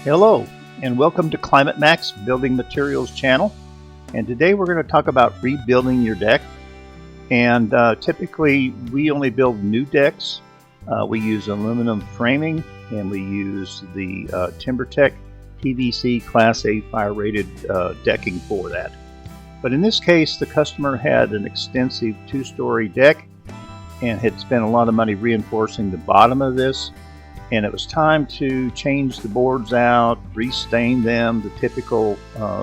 Hello and welcome to Climate Max Building Materials channel, and today we're going to talk about rebuilding your deck. And typically we only build new decks. We use aluminum framing and we use the TimberTech PVC Class A fire rated decking for that. But in this case the customer had an extensive two-story deck and had spent a lot of money reinforcing the bottom of this. And it was time to change the boards out, restain them, the typical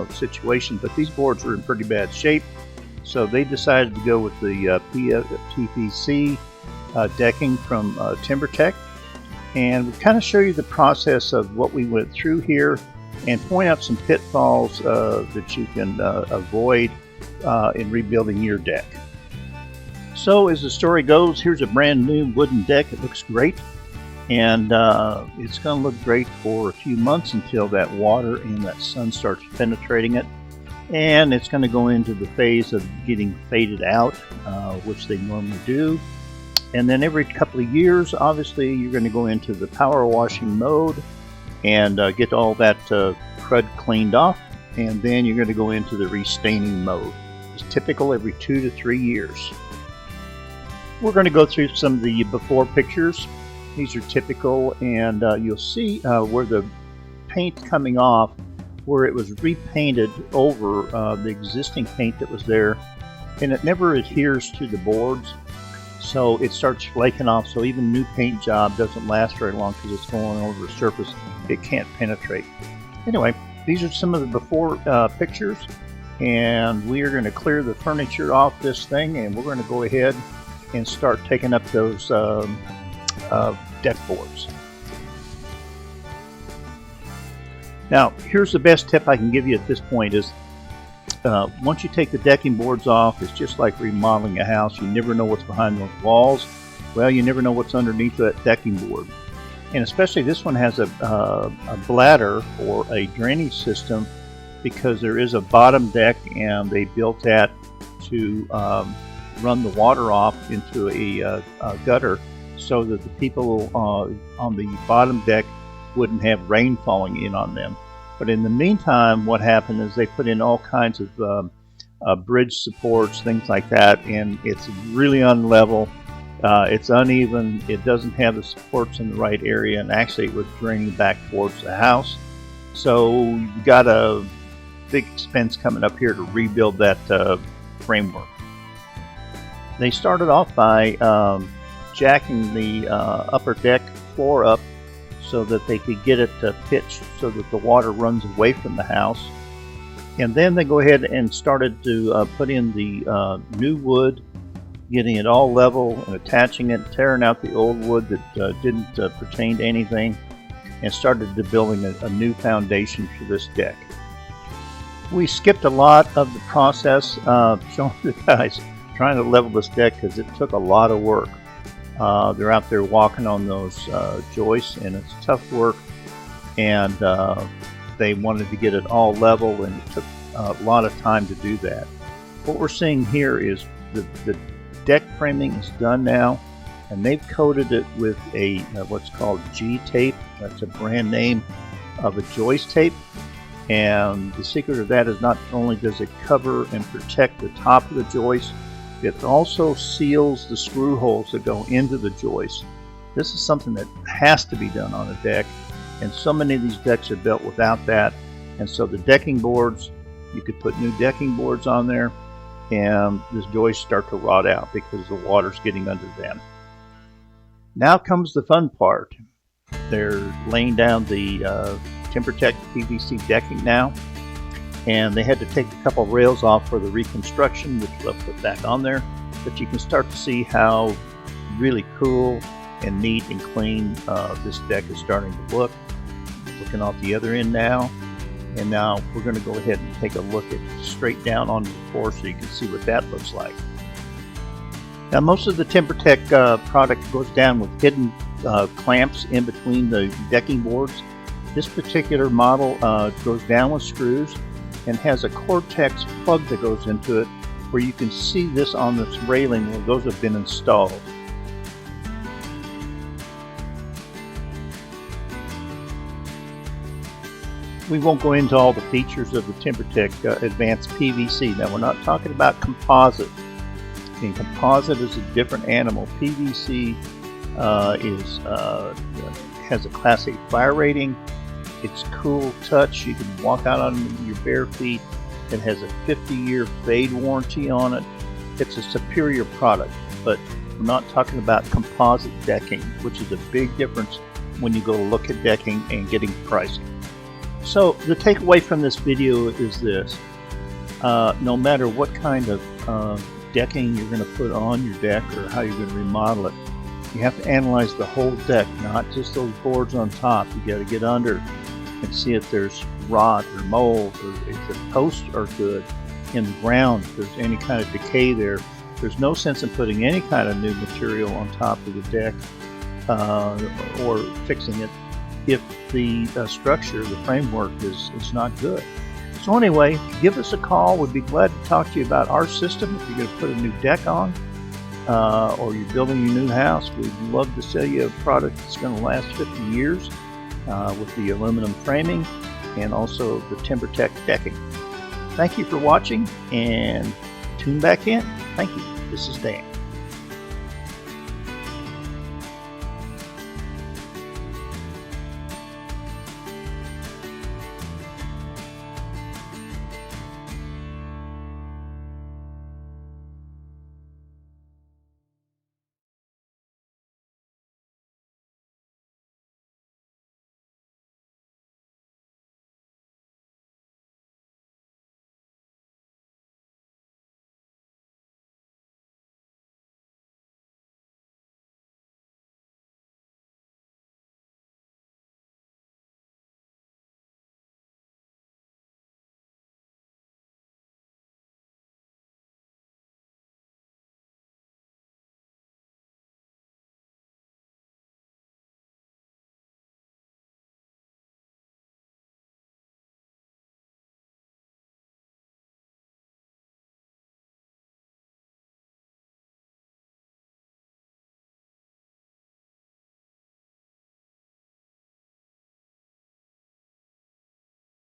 situation. But these boards were in pretty bad shape, so they decided to go with the PVC decking from TimberTech. And we'll kind of show you the process of what we went through here and point out some pitfalls that you can avoid in rebuilding your deck. So as the story goes, here's a brand new wooden deck. It looks great. And it's going to look great for a few months until that water and that sun starts penetrating it. And it's going to go into the phase of getting faded out, which they normally do. And then every couple of years, obviously, you're going to go into the power washing mode and get all that crud cleaned off. And then you're going to go into the restaining mode. It's typical every 2 to 3 years. We're going to go through some of the before pictures. These are typical, and you'll see where the paint coming off, where it was repainted over the existing paint that was there, and it never adheres to the boards, so it starts flaking off. So even new paint job doesn't last very long because it's going over a surface it can't penetrate. Anyway, these are some of the before pictures, and we are going to clear the furniture off this thing, and we're going to go ahead and start taking up those deck boards. Now here's the best tip I can give you at this point is once you take the decking boards off, it's just like remodeling a house. You never know what's behind those walls. Well, you never know what's underneath that decking board, and especially this one has a bladder or a drainage system because there is a bottom deck and they built that to run the water off into a gutter, so that the people on the bottom deck wouldn't have rain falling in on them. But in the meantime, what happened is they put in all kinds of bridge supports, things like that, and it's really unlevel. It's uneven. It doesn't have the supports in the right area, and actually it was draining back towards the house. So you've got a big expense coming up here to rebuild that framework. They started off by jacking the upper deck floor up so that they could get it pitched so that the water runs away from the house. And then they go ahead and started to put in the new wood, getting it all level and attaching it, tearing out the old wood that didn't pertain to anything, and started to building a new foundation for this deck. We skipped a lot of the process showing the guys trying to level this deck because it took a lot of work. They're out there walking on those joists, and it's tough work, and they wanted to get it all level, and it took a lot of time to do that. What we're seeing here is the deck framing is done now, and they've coated it with a what's called G tape. That's a brand name of a joist tape, and the secret of that is not only does it cover and protect the top of the joist, it also seals the screw holes that go into the joist. This is something that has to be done on a deck, and so many of these decks are built without that. And so the decking boards, you could put new decking boards on there, and the joists start to rot out because the water's getting under them. Now comes the fun part. They're laying down the TimberTech PVC decking now, and they had to take a couple rails off for the reconstruction, which they'll put back on there. But you can start to see how really cool and neat and clean this deck is starting to look. Looking off the other end now, and now we're going to go ahead and take a look at straight down onto the floor so you can see what that looks like. Now most of the TimberTech product goes down with hidden clamps in between the decking boards. This particular model goes down with screws and has a Cortex plug that goes into it, where you can see this on this railing where those have been installed. We won't go into all the features of the TimberTech Advanced PVC. Now, we're not talking about composite. And composite is a different animal. PVC has a Class A fire rating. It's cool touch. You can walk out on your bare feet. It has a 50-year fade warranty on it. It's a superior product, but we're not talking about composite decking, which is a big difference when you go to look at decking and getting pricing. So the takeaway from this video is this. No matter what kind of decking you're going to put on your deck or how you're going to remodel it, you have to analyze the whole deck, not just those boards on top. You got to get under and see if there's rot or mold, or if the posts are good in the ground, if there's any kind of decay there. There's no sense in putting any kind of new material on top of the deck or fixing it if the structure, the framework is not good. So anyway, give us a call. We'd be glad to talk to you about our system. If you're going to put a new deck on or you're building your new house, we'd love to sell you a product that's going to last 50 years with the aluminum framing and also the TimberTech decking. Thank you for watching, and tune back in. Thank you. This is Dan.